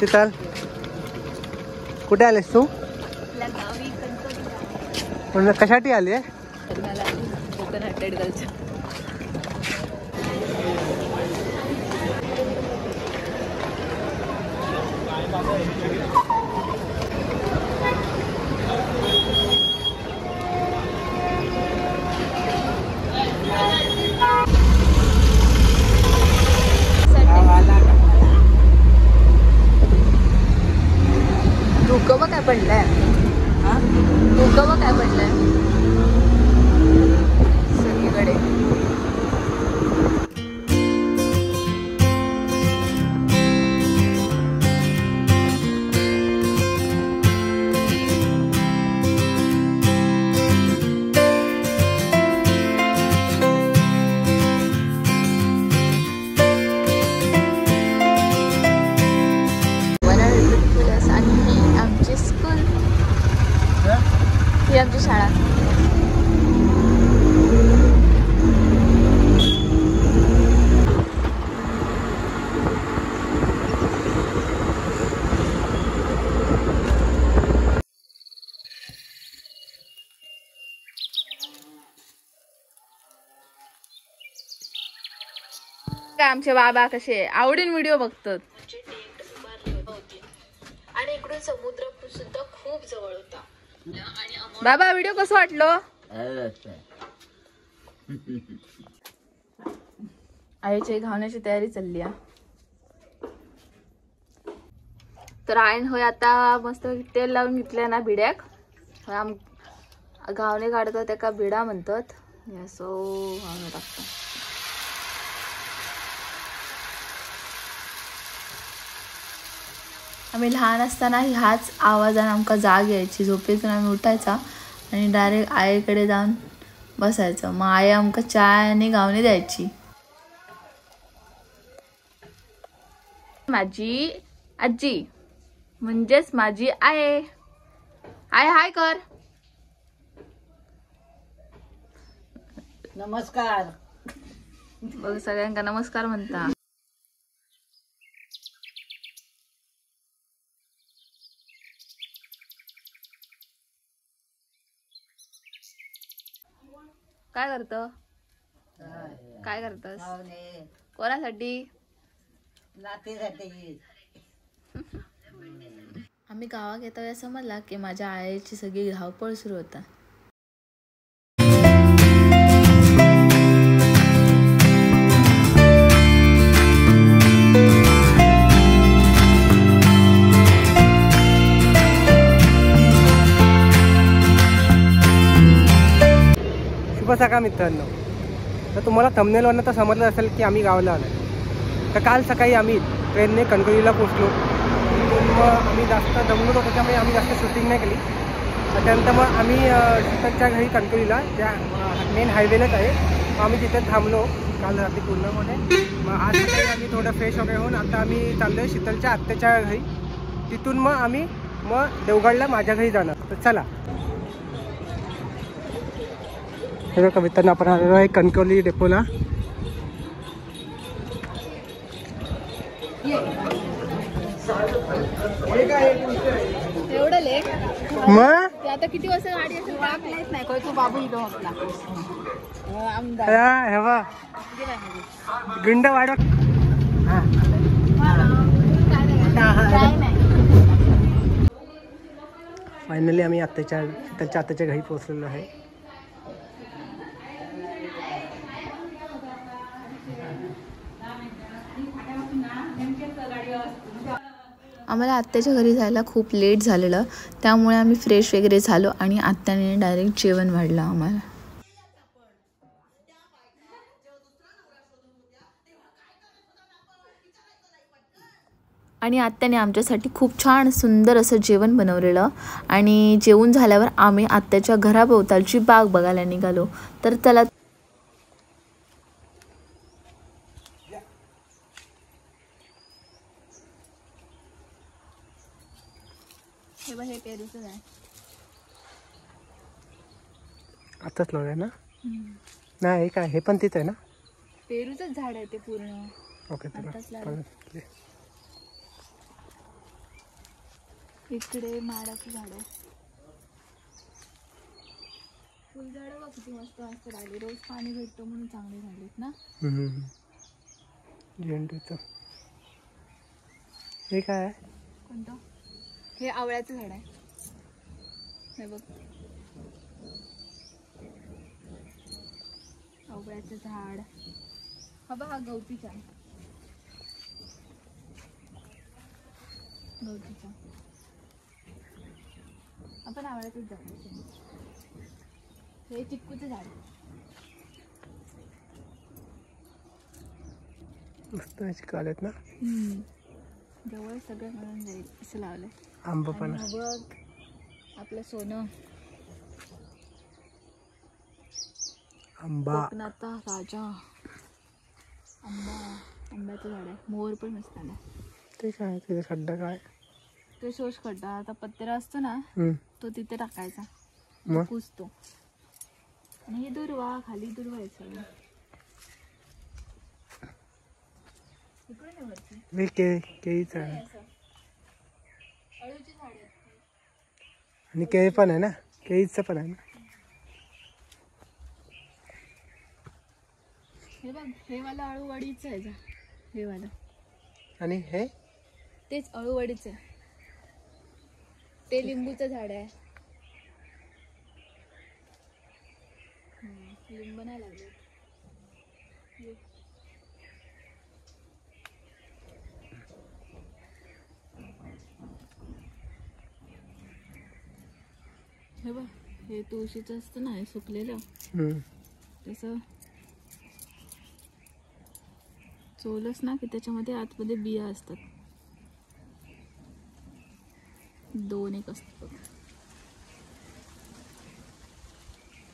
शीतल कुठे आलीस तू? कशासाठी आली आहे? धुकं काय पडलंय? धुकं काय पडलंय सगळीकडे. ही आमची शाळा. आमचे बाबा कसे आवडीन व्हिडिओ बघतात. आणि इकडून समुद्र सुद्धा खूप जवळ होता. बाबा व्हिडिओ कसं वाटलं? आईची घावण्याची तयारी चालली आहे. तर आईन होय आता मस्त तेल लावून घेतल्या ना भिड्याक. घावणे काढतात त्याका भिडा म्हणतात. असो घावणे टाकतो. आम्ही लहान असताना ह्याच आवाजाने आमका जाग यायची. झोपेतून आम्ही उठायचा आणि डायरेक्ट आईकडे जाऊन बसायचं. मग आई आमका चाय आणि घावणे द्यायची. माझी आजी म्हणजेच माझी आई. आई हाय कर. नमस्कार. बघ सगळ्यांका नमस्कार म्हणता. काय करत? काय करतस? कोणासाठी? नातीसाठी. आम्ही गावात येतो या समजला की माझ्या आईची सगळी धावपळ सुरू होता. शुभ सकाळ मित्रांनो. तर तुम्हाला थंबनेलवरनं तर समजलं असेल की आम्ही गावाला आलो. तर काल सकाळी आम्ही ट्रेनने कणकवलीला पोचलो. मग आम्ही जास्त दमलो होतो त्यामुळे आम्ही जास्त शूटिंग नाही केली. त्यानंतर मग आम्ही शीतलच्या घरी कणकवलीला त्या मेन हायवेलाच आहे. मग आम्ही तिथे थांबलो काल रात्री पूर्णपणे. मग आज सकाळी आम्ही थोडं फ्रेश वगैरे होऊन आता आम्ही चाललो आहे शीतलच्या आत्याच्या घरी. तिथून मग आम्ही देवगडला माझ्या घरी जाणार. तर चला. हे बघा मित्रांनो आपण आलेलो आहे कणकवली डेपोला. एवढं लेट मग आता किती वाजता गाडी असेल नाही काय तू बाबू इथं आपला आमदार हे बघ गुंड वाढव. फायनली आम्ही शीतलच्या आत्याच्या घरी पोहोचलेलो आहे. आम्हाला आत्याच्या घरी जायला खूप लेट झालेलं. त्यामुळे आम्ही फ्रेश वगैरे झालो आणि आत्याने डायरेक्ट जेवण वाढलं आम्हाला. आणि आत्याने आमच्यासाठी खूप छान सुंदर असं जेवण बनवलेलं. आणि जेवून झाल्यावर आम्ही आत्याच्या घराभोवतालची बाग बघायला निघालो. तर चला. हे पेरूचं आहे. आताच लावलंय ना? नाही काय हे पण तीच आहे ना? पेरूचंच झाड आहे ते पूर्ण. ओके. इकडे माडाची झाडं, फुलझाडं बघ किती मस्त मस्त राहिली. रोज पाणी भेटतो म्हणून चांगले झालेत ना. झेंडूचं हे काय आहे? कोणतं? हे आवळ्याचं झाड आहे. हे बघ, आवळ्याचं झाड. हा बघ, हा गवतीचा गवतीचा. आपण आवळ्याचंच जाऊ. हे चिक्कूचं झाड. मस्त चिक्कू आलेत ना. जवळ सगळं मिळून जाईल असं लावलंय. आंबा पण बघ आपलं सोनं, आंबा, कोकणाचा राजा आंबा. आंब्याचं झाड आहे. मोर पण मस्त आला. ते काय तिथे खड्डा काय? तो शोष खड्डा. आता पत्रा असतो ना तो तिथे टाकायचा, मग कुसतो. आणि हे दुर्वा, खाली दुर्वा आहे सगळं. इकडे नाही वरती. मी केळीचं आहे अळूची झाड आहेत. आणि केळी पण आहे ना, केळीचं पण आहे ना. हे बघ, हे वाला अळूवडीचं आहे. हे वाला आणि हे तेच अळूवडीचं आहे. ते लिंबूचं झाड आहे. लिंब नाही लागले. हे बघ, हे तुळशीचं असतं ना, हे सुकलेलं तसं चोलस ना की त्याच्यामध्ये आतमध्ये बिया असतात. 2 एक असतात बघ.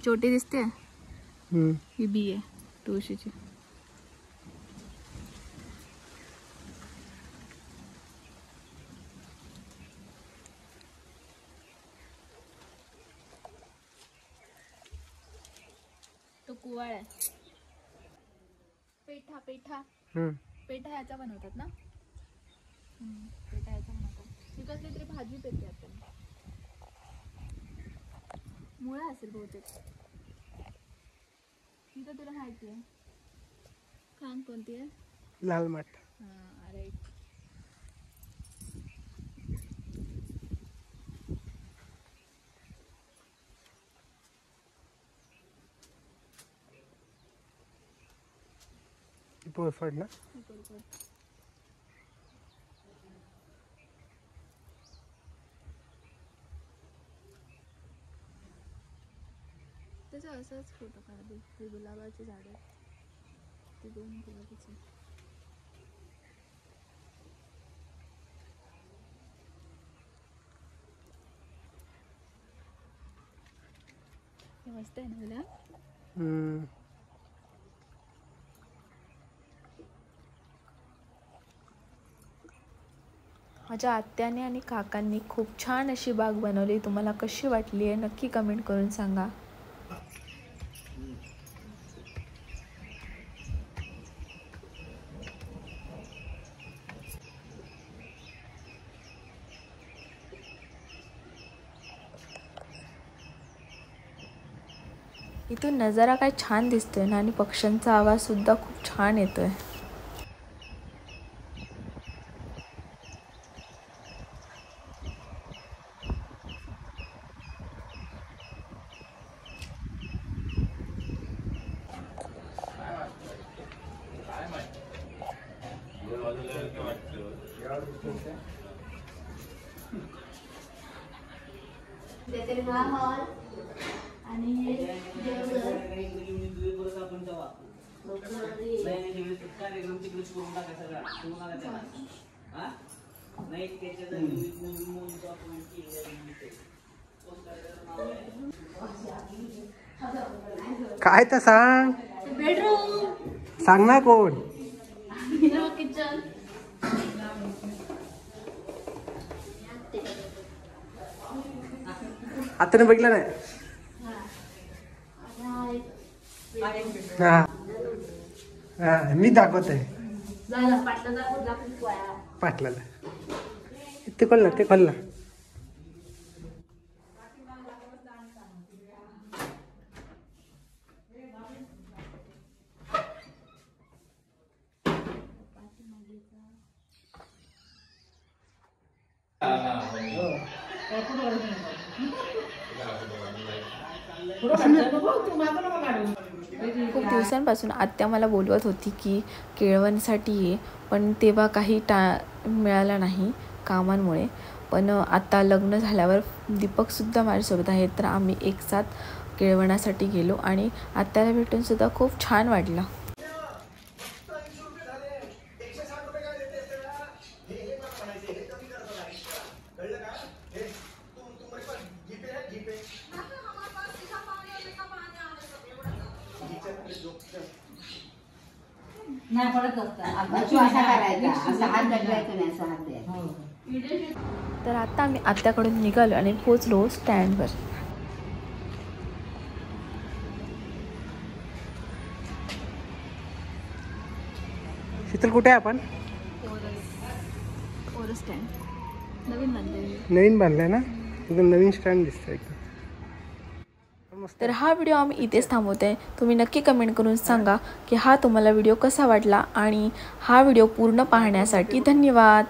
छोटी दिसते, ही बी आहे तुळशीची. तो कुवाळ आहे. पेठा पेठा पेठा ह्याचा बनवतात ना. पेठा ह्याचा बनवतात. ही कसली तरी भाजी पेटते आता. मुळा असेल बहुतेक. ही तर तुला माहिती आहे. खांग कोणती आहे? लाल माठ. हां राईट. पोळफड ना. त्याचा असाच फोटो काढ. ते गुलाबाचे झाड आहेत. ते 2 गुलाबाचे. मस्त आहे ना गुलाब. माझ्या आत्याने आणि काकांनी खूप छान अशी बाग बनवली. तुम्हाला कशी वाटली आहे नक्की कमेंट करून सांगा. इथून नजारा काय छान दिसतोय ना, आणि पक्ष्यांचा आवाज सुद्धा खूप छान येतोय. काय तर सांग. बेडरूम सांग ना कोण. किचन. आता बघितलं नाही. हा हा मी दाखवत आहे पाटलाला. ते खोल ना, ते खोल ना. खूप दिवसांपासून आत्या मला बोलवत होती की केळवणसाठी ये, पण तेव्हा काही मिळाला नाही कामांमुळे. पण आता लग्न झाल्यावर दीपकसुद्धा माझ्यासोबत आहे, तर आम्ही एक साथ केळवणासाठी गेलो आणि आत्याला भेटूनसुद्धा खूप छान वाटलं. नाही पडत असता तर आता आम्ही आत्याकडून निघालो आणि पोचलो स्टँडवर. शीतल कुठे आहे आपण? नवीन बांधलंय ना, एकदम नवीन स्टँड दिसतंय. तर हा व्हिडिओ आम्ही इथेच थांबवतोय. तुम्ही नक्की कमेंट करून सांगा की हा तुम्हाला व्हिडिओ कसा वाटला आणि हा व्हिडिओ पूर्ण पाहण्यासाठी धन्यवाद.